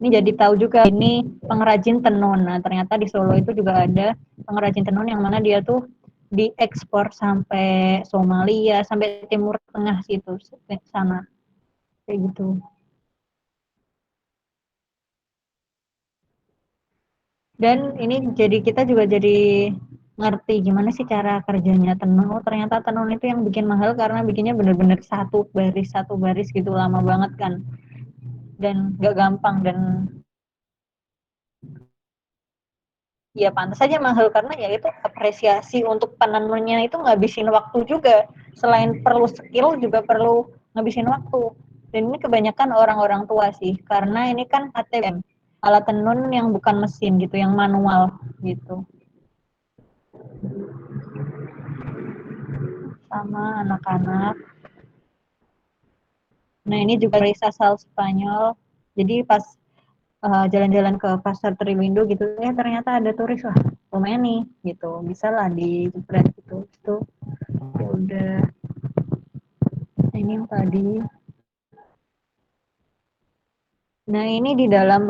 S3: Ini jadi tahu juga ini pengrajin tenun. Nah ternyata di Solo itu juga ada pengrajin tenun yang mana dia tuh diekspor sampai Somalia, sampai Timur Tengah situ sana. Kayak gitu. Dan ini jadi kita juga jadi ngerti gimana sih cara kerjanya tenun. Oh ternyata tenun itu yang bikin mahal karena bikinnya bener-bener satu baris gitu lama banget kan. Dan gak gampang dan ya pantas saja mahal karena ya itu apresiasi untuk penenunnya itu ngabisin waktu juga. Selain perlu skill juga perlu ngabisin waktu. Dan ini kebanyakan orang-orang tua sih karena ini kan ATM, alat tenun yang bukan mesin gitu, yang manual gitu. Sama anak-anak. Nah ini juga dari asal Spanyol. Jadi pas jalan-jalan ke pasar Triwindo gitu, ya ternyata ada turis, wah lumayan nih gitu, bisa lah di jepret gitu. Itu ya udah. Nah, ini yang tadi. Nah ini di dalam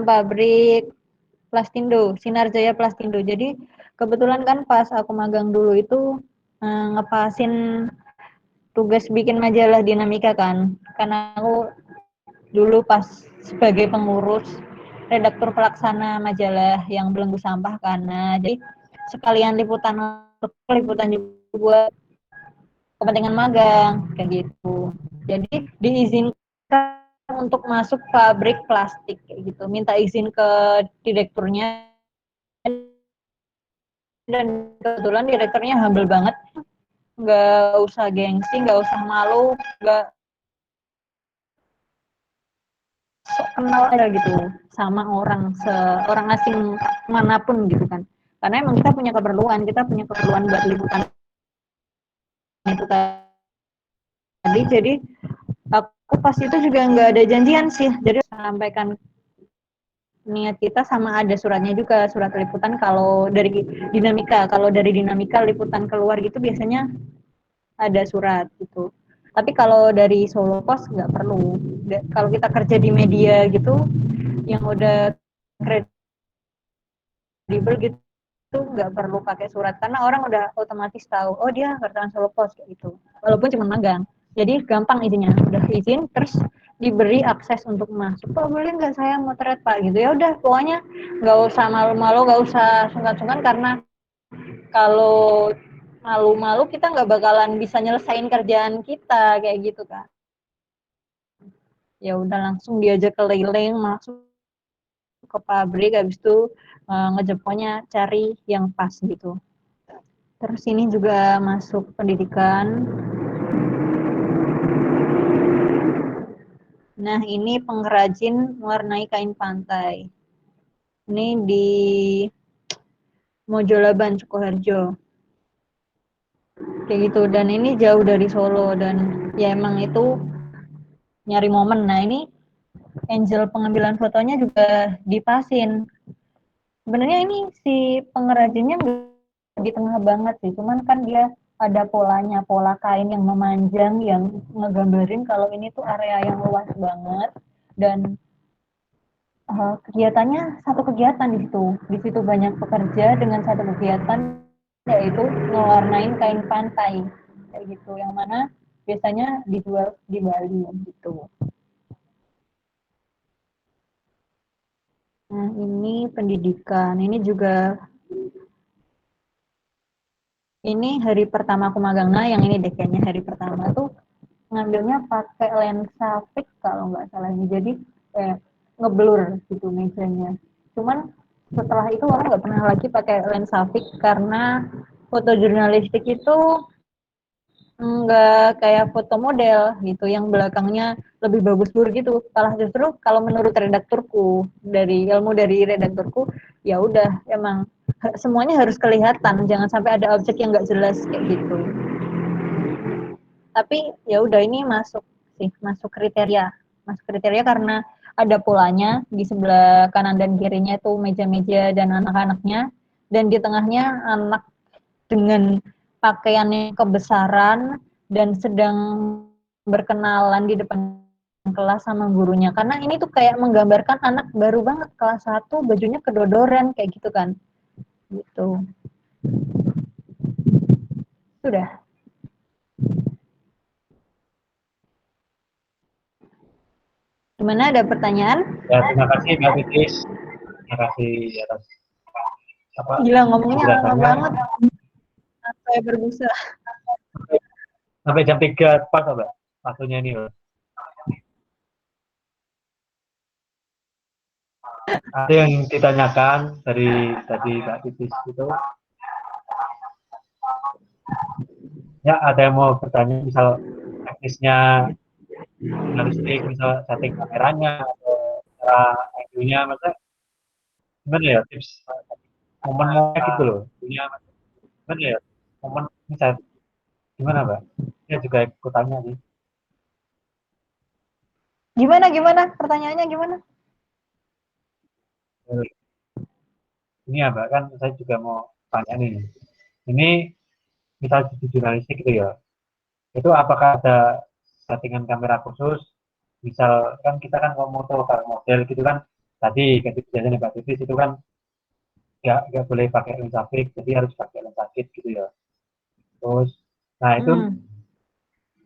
S3: pabrik Plastindo, Sinar Jaya Plastindo. Jadi kebetulan kan pas aku magang dulu itu ngepasin tugas bikin majalah Dinamika kan, karena aku dulu pas sebagai pengurus redaktur pelaksana majalah yang belenggu sampah karena jadi sekalian liputan juga buat kepentingan magang kayak gitu. Jadi diizinkan untuk masuk pabrik plastik kayak gitu, minta izin ke direkturnya dan kebetulan direkturnya humble banget, nggak usah gengsi, nggak usah malu, nggak sok kenal aja gitu sama orang asing manapun gitu kan, karena emang kita punya keperluan buat liputan itu tadi. Jadi aku pas itu juga nggak ada janjian sih, jadi sampaikan niat kita sama ada suratnya juga, surat liputan kalau dari dinamika liputan keluar gitu biasanya ada surat gitu. Tapi kalau dari Solo Pos nggak perlu. Kalau kita kerja di media gitu yang udah kredibel gitu nggak perlu pakai surat karena orang udah otomatis tahu, oh dia wartawan Solo Pos kayak gitu, walaupun cuma magang. Jadi gampang izinnya, udah izin terus diberi akses untuk masuk. Pak boleh nggak saya motret Pak gitu, ya udah pokoknya nggak usah malu-malu, nggak usah sungkan-sungkan, karena kalau malu-malu kita nggak bakalan bisa nyelesain kerjaan kita kayak gitu kan. Ya udah langsung diajak keliling masuk ke pabrik, habis itu ngejeponya cari yang pas gitu. Terus ini juga masuk pendidikan. Nah ini pengrajin mewarnai kain pantai. Ini di Mojolaban, Sukoharjo. Kayak gitu, dan ini jauh dari Solo dan ya emang itu nyari momen. Nah ini angel pengambilan fotonya juga dipasin. Sebenarnya ini si pengrajinnya di tengah banget sih, cuman kan dia ada polanya, pola kain yang memanjang yang ngegambarin kalau ini tuh area yang luas banget dan kegiatannya satu kegiatan di situ. Di situ banyak pekerja dengan satu kegiatan yaitu mewarnain kain pantai kayak gitu, yang mana biasanya dijual di Bali gitu. Nah, ini pendidikan. Ini hari pertama aku magang. Nah, yang ini deh kayaknya hari pertama tuh ngambilnya pakai lensa fix kalau nggak salah. Jadi ngeblur gitu mejanya. Cuman setelah itu orang nggak pernah lagi pakai lensa fix karena foto jurnalistik itu nggak kayak foto model gitu yang belakangnya lebih bagus blur gitu. Malah justru kalau menurut redakturku, dari ilmu dari redakturku, ya udah emang semuanya harus kelihatan, jangan sampai ada objek yang nggak jelas kayak gitu. Tapi ya udah ini masuk kriteria karena ada polanya di sebelah kanan dan kirinya itu meja-meja dan anak-anaknya, dan di tengahnya anak dengan pakaiannya kebesaran dan sedang berkenalan di depan kelas sama gurunya, karena ini tuh kayak menggambarkan anak baru banget kelas 1 bajunya kedodoran kayak gitu kan gitu. Sudah. Gimana, ada pertanyaan?
S1: Ya, terima kasih Mbak Fikris. Terima kasih atas
S3: Gila ngomongnya lama
S1: penjelasannya.
S3: banget. Saya berbusa.
S1: Sampai jam 3 pas Mbak waktunya ini Mbak. Ada yang ditanyakan dari tadi Kak Titis itu, ya ada yang mau bertanya misal teknisnya jurnalistik, misal setting kameranya atau cara angle-nya, maksudnya gimana ya tips momen-momennya gitu loh, punya gimana ya momen misal gimana Mbak? Saya juga ikut tanya sih.
S3: Gimana? Pertanyaannya gimana?
S1: Ini ya Mbak, kan saya juga mau tanya nih. Ini misal di jurnalistik gitu ya, itu apakah ada settingan kamera khusus? Misal kan kita kan mau moto kalau model gitu kan, tadi kayak biasanya Mbak Titis itu kan nggak boleh pakai lensa fix, jadi harus pakai lensa kit gitu ya. Terus, nah itu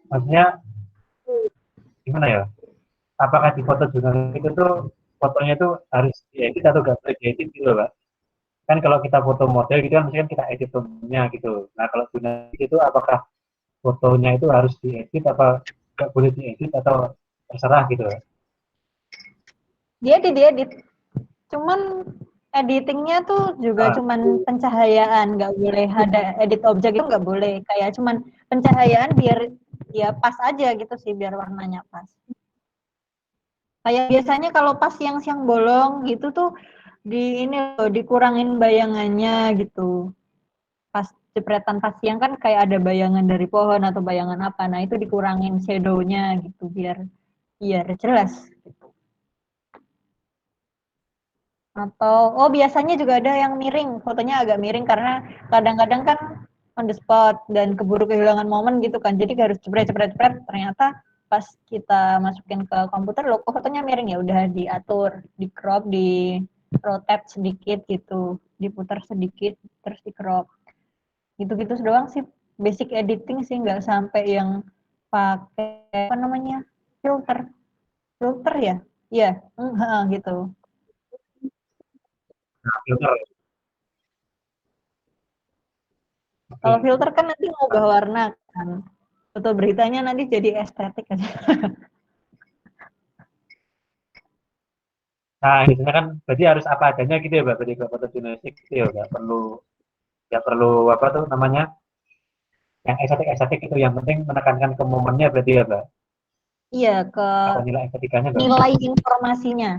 S1: maksudnya gimana ya? Apakah di foto jurnalistik itu fotonya itu harus diedit atau nggak boleh diedit gitu loh, Mbak? Kan kalau kita foto model gitu kan, mesti kan kita edit fotonya gitu. Nah kalau jurnalistik itu apakah fotonya itu harus diedit apa nggak boleh diedit atau terserah gitu?
S3: Dia edit. Cuman editingnya tuh juga
S1: Ah,
S3: cuman pencahayaan, nggak boleh ada edit objek itu nggak boleh. Kayak cuman pencahayaan biar ya pas aja gitu sih, biar warnanya pas. Kayak biasanya kalau pas siang-siang bolong gitu tuh di ini loh dikurangin bayangannya gitu. Pas jepretan pas siang kan kayak ada bayangan dari pohon atau bayangan apa. Nah, itu dikurangin shadow-nya gitu biar jelas gitu. Atau biasanya juga ada yang miring, fotonya agak miring karena kadang-kadang kan on the spot dan keburu kehilangan momen gitu kan. Jadi harus jepret ternyata pas kita masukin ke komputer loh kok fotonya miring, ya udah diatur, di crop, di rotate sedikit gitu, diputar sedikit terus di crop. Gitu-gitu doang sih, basic editing sih, nggak sampai yang pakai apa namanya filter filter ya, iya, gitu.
S1: filter.
S3: Kalau
S1: Oke.
S3: filter kan nanti ngubah warna kan, foto beritanya nanti jadi estetik aja.
S1: Nah, biasanya kan berarti harus apa adanya gitu ya, Mbak. Berarti kalau foto jurnalistik gitu ya, nggak perlu apa tuh namanya, yang estetik itu yang penting menekankan ke momennya berarti ya, Mbak.
S3: Iya, ke
S1: Atau nilai estetikanya, Mbak.
S3: nilai informasinya.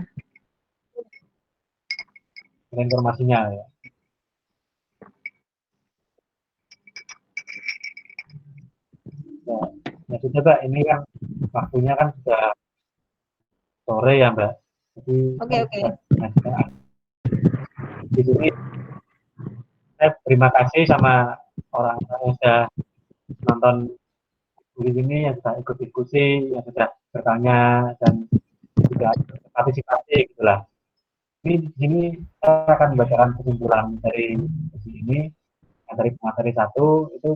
S1: Nilai informasinya ya. Nah, ya sudah, Mbak. Ini kan waktunya kan sudah sore ya, Mbak. Jadi
S3: Oke,
S1: kan
S3: oke.
S1: sudah di sini saya terima kasih sama orang yang sudah nonton di sini, yang sudah ikut diskusi, yang sudah bertanya dan juga partisipasi gitulah. Ini di sini saya akan membacakan kesimpulan dari sesi ini. Yang dari materi satu itu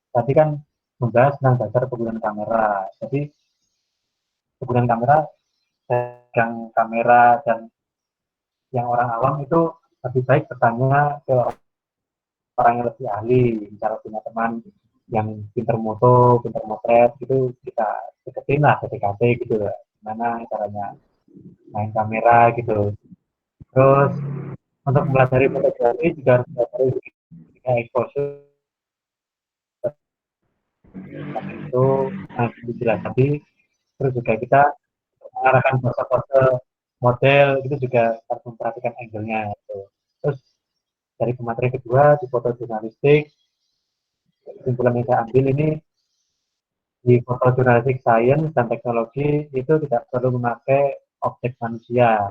S1: tadi kan membahas tentang dasar penggunaan kamera. Jadi penggunaan kamera, yang kamera dan yang orang awam itu lebih baik bertanya ke orang yang lebih ahli. Misalnya punya teman yang pinter moto, pinter motret, gitu kita deketin lah, PDKT gitu lah. Gimana caranya main kamera gitu. Terus untuk mempelajari fotografi juga harus mempelajari exposure itu jelas tadi. Terus juga kita mengarahkan pose-pose model itu juga harus memperhatikan angle-nya gitu. Terus dari materi kedua di foto jurnalistik, kesimpulan yang saya ambil ini di foto jurnalistik sains dan teknologi itu tidak perlu memakai objek manusia,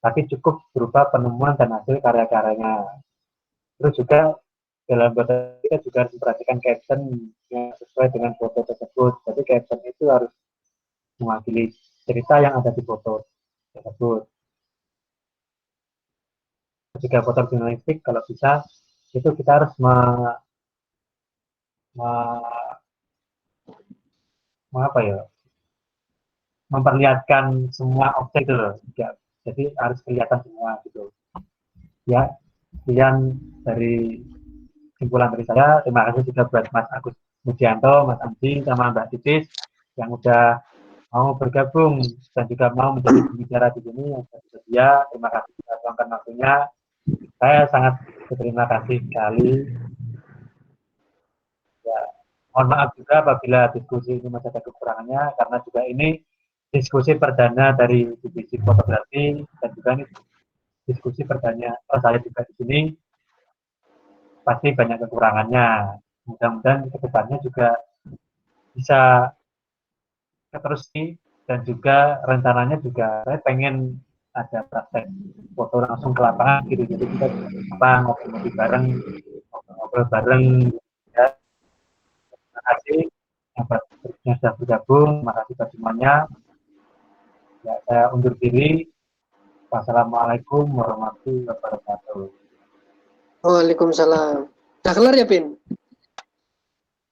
S1: tapi cukup berupa penemuan dan hasil karya-karyanya. Terus juga dalam foto kita juga harus memperhatikan caption yang sesuai dengan foto tersebut. Jadi caption itu harus mewakili cerita yang ada di foto tersebut. Juga foto jurnalistik kalau bisa itu kita harus me, apa ya, memperlihatkan semua objek itu loh. Ya, jadi harus kelihatan semua gitu. Ya, sekian dari simpulan dari saya. Terima kasih juga buat Mas Agus Mujianto, Mas Amji, sama Mbak Titis yang udah mau bergabung dan juga mau menjadi pembicara di sini yang bersedia. Terima kasih sudah meluangkan waktunya. Saya sangat berterima kasih sekali. Ya, mohon maaf juga apabila diskusi ini masih ada kekurangannya, karena juga ini diskusi perdana dari divisi fotografi dan juga ini diskusi perdana saya juga di sini pasti banyak kekurangannya. Mudah-mudahan kedepannya juga bisa keterusi dan juga rencananya juga saya pengen ada praktek foto langsung ke lapangan gitu, jadi kita apa ngobrol bareng, ngobrol bareng ya. Terima kasih yang sudah bergabung, terima kasih buat semuanya. Ya, saya undur diri. Wassalamualaikum warahmatullahi wabarakatuh.
S5: Waalaikumsalam. Udah kelar ya, Pin?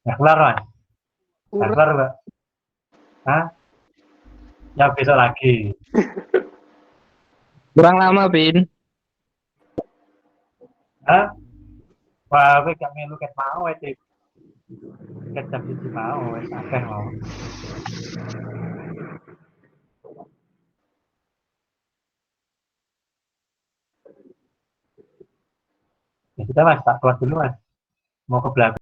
S1: Ya kelar mas, ya kelar mbak. Hah? Ya besok lagi.
S6: Kurang lama, Pin.
S1: Hah? Wah, gue gak melu ket mau itu. Ket jam 1 mau, wes akeh mau. Ya kita mas, tak keluar dulu mas. Mau ke belakang.